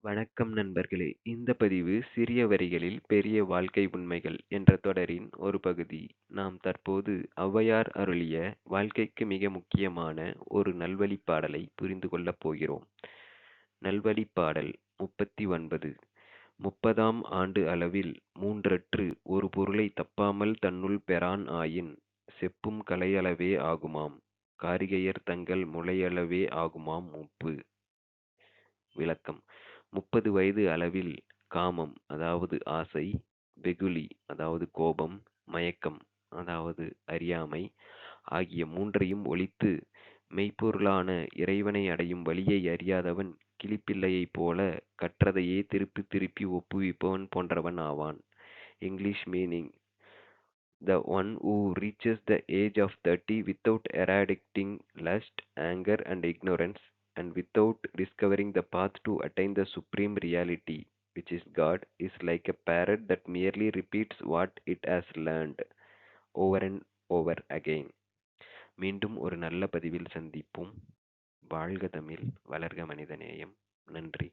வணக்கம் நண்பர்களே! இந்த பதிவு "சிறிய வரிகளில் பெரிய வாழ்க்கை உண்மைகள்" என்ற தொடரின் ஒரு பகுதி. நாம் தற்போது ஔவையார் அருளிய வாழ்க்கைக்கு மிக முக்கியமான ஒரு நல்வழிப் பாடலை புரிந்து கொள்ளப் போகிறோம். நல்வழிப் பாடல் 39. 30ஆம் ஆண்டு அளவில் மூன்றற்று ஒரு பொருளைத் தப்பாமல் தன்னுள் பெறான் ஆயின் செப்பும் கலையளவே ஆகுமாம் காரிகையர் தங்கள் முலையளவே ஆகுமாம் மூப்பு. விளக்கம்: 30 வயது அளவில் காமம் அதாவது ஆசை, வெகுளி அதாவது கோபம், மயக்கம் அதாவது அறியாமை ஆகிய மூன்றையும் ஒழித்து மெய்ப்பொருளான இறைவனை அடையும் வழியை அறியாதவன் கிளிப்பிள்ளையைப் போல கற்றதையே திருப்பித் திருப்பி ஒப்புவிப்பவன் போன்றவன் ஆவான். English meaning: The one who reaches the age of 30 without eradicating lust, anger, and ignorance, and without discovering the path to attain the supreme reality, which is God, is like a parrot that merely repeats what it has learned over and over again. மீண்டும் ஒரு நல்ல பதிவில் சந்திப்போம். வாழ்க தமிழ், வளர்க மனிதநேயம். நன்றி.